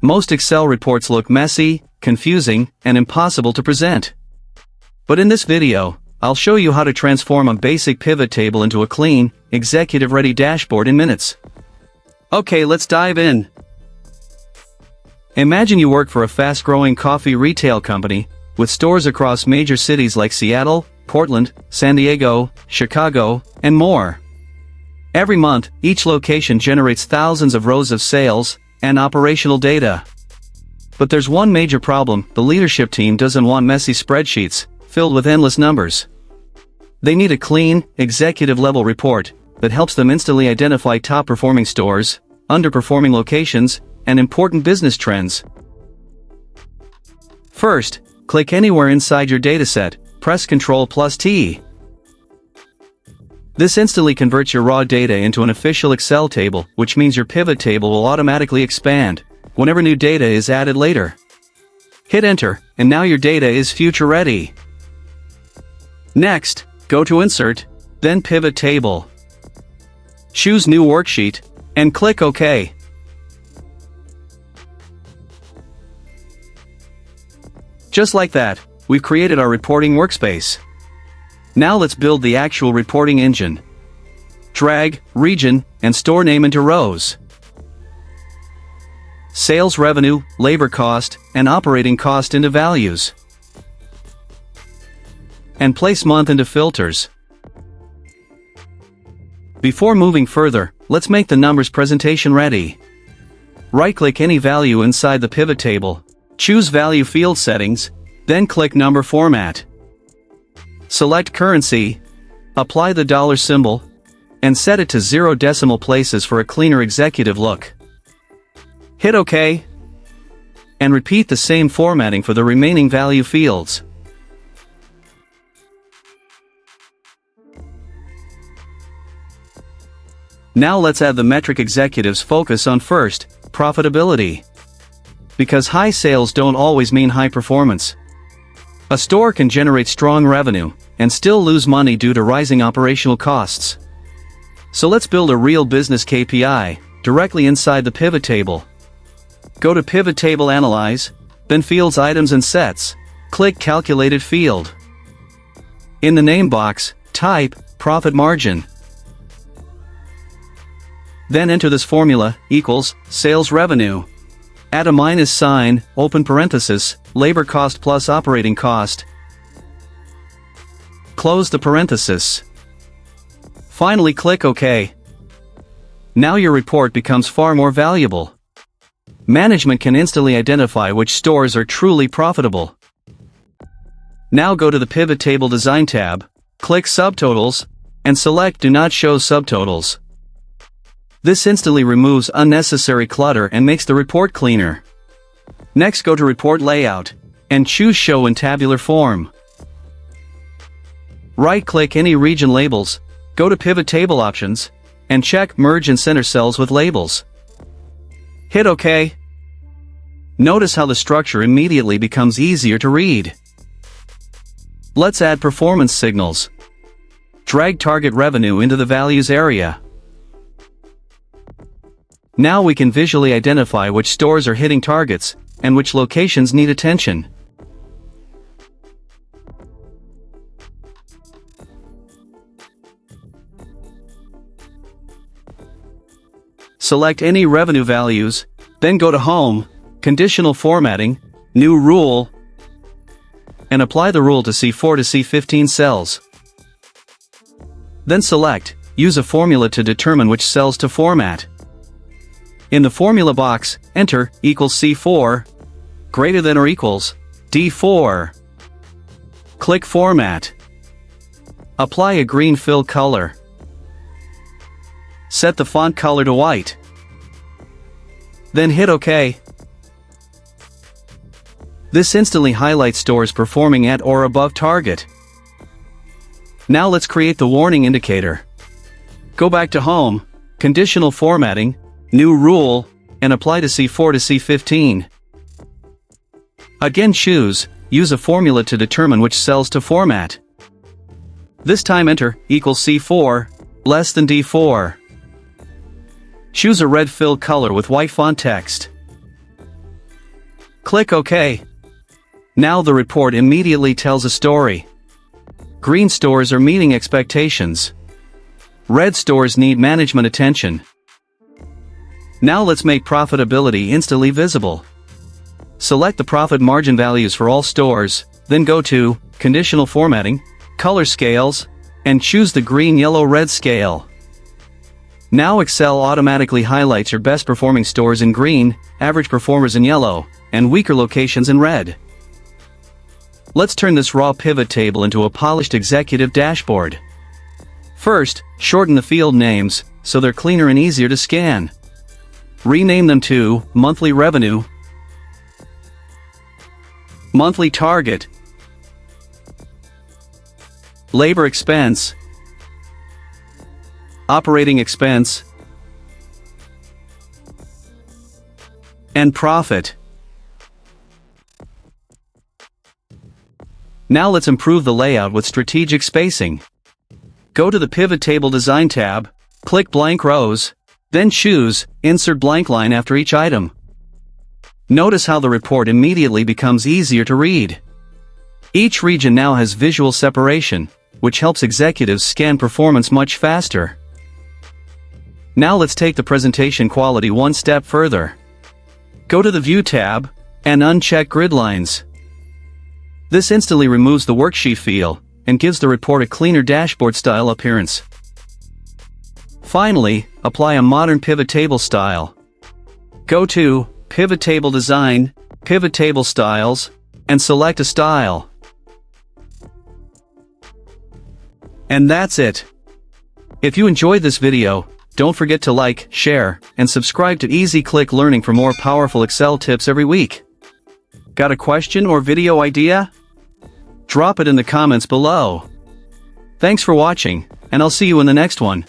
Most Excel reports look messy, confusing, and impossible to present. But in this video, I'll show you how to transform a basic pivot table into a clean, executive-ready dashboard in minutes. Okay, let's dive in. Imagine you work for a fast-growing coffee retail company, with stores across major cities like Seattle, Portland, San Diego, Chicago, and more. Every month, each location generates thousands of rows of sales and operational data. But there's one major problem: the leadership team doesn't want messy spreadsheets filled with endless numbers. They need a clean, executive-level report that helps them instantly identify top-performing stores, underperforming locations, and important business trends. First, click anywhere inside your dataset, press Ctrl T. This instantly converts your raw data into an official Excel table, which means your pivot table will automatically expand whenever new data is added later. Hit Enter, and now your data is future-ready. Next, go to Insert, then Pivot Table. Choose New Worksheet, and click OK. Just like that, we've created our reporting workspace. Now let's build the actual reporting engine. Drag, region, and store name into rows. Sales revenue, labor cost, and operating cost into values. And place month into filters. Before moving further, let's make the numbers presentation ready. Right-click any value inside the pivot table, choose Value Field Settings, then click Number Format. Select Currency, apply the dollar symbol, and set it to 0 decimal places for a cleaner executive look. Hit OK, and repeat the same formatting for the remaining value fields. Now let's add the metric executives focus on first: profitability. Because high sales don't always mean high performance. A store can generate strong revenue and still lose money due to rising operational costs. So let's build a real business KPI directly inside the pivot table. Go to Pivot Table Analyze, then Fields, Items and Sets, click Calculated Field. In the name box, type Profit Margin. Then enter this formula, equals, sales revenue. Add a minus sign, open parenthesis, labor cost plus operating cost. Close the parenthesis. Finally click OK. Now your report becomes far more valuable. Management can instantly identify which stores are truly profitable. Now go to the Pivot Table Design tab, click Subtotals, and select Do Not Show Subtotals. This instantly removes unnecessary clutter and makes the report cleaner. Next, go to Report Layout, and choose Show in Tabular Form. Right-click any region labels, go to Pivot Table Options, and check Merge and Center Cells with Labels. Hit OK. Notice how the structure immediately becomes easier to read. Let's add performance signals. Drag target revenue into the values area. Now we can visually identify which stores are hitting targets, and which locations need attention. Select any revenue values, then go to Home, Conditional Formatting, New Rule, and apply the rule to C4 to C15 cells. Then select, Use a formula to determine which cells to format. In the formula box, enter equals C4, greater than or equals D4. Click Format. Apply a green fill color. Set the font color to white. Then hit OK. This instantly highlights stores performing at or above target. Now let's create the warning indicator. Go back to Home, Conditional Formatting, New Rule, and apply to C4 to C15. Again choose, use a formula to determine which cells to format. This time enter equals C4, less than D4. Choose a red fill color with white font text. Click OK. Now the report immediately tells a story. Green stores are meeting expectations. Red stores need management attention. Now let's make profitability instantly visible. Select the profit margin values for all stores, then go to Conditional Formatting, Color Scales, and choose the green, yellow, red scale. Now Excel automatically highlights your best performing stores in green, average performers in yellow, and weaker locations in red. Let's turn this raw pivot table into a polished executive dashboard. First, shorten the field names, so they're cleaner and easier to scan. Rename them to Monthly Revenue, Monthly Target, Labor Expense, Operating Expense, and Profit. Now let's improve the layout with strategic spacing. Go to the Pivot Table Design tab, click Blank Rows, then choose Insert Blank Line after each item. Notice how the report immediately becomes easier to read. Each region now has visual separation, which helps executives scan performance much faster. Now let's take the presentation quality one step further. Go to the View tab, and uncheck Grid Lines. This instantly removes the worksheet feel, and gives the report a cleaner dashboard-style appearance. Finally, apply a modern pivot table style. Go to Pivot Table Design, Pivot Table Styles, and select a style. And that's it. If you enjoyed this video, don't forget to like, share, and subscribe to Easy Click Learning for more powerful Excel tips every week. Got a question or video idea? Drop it in the comments below. Thanks for watching, and I'll see you in the next one.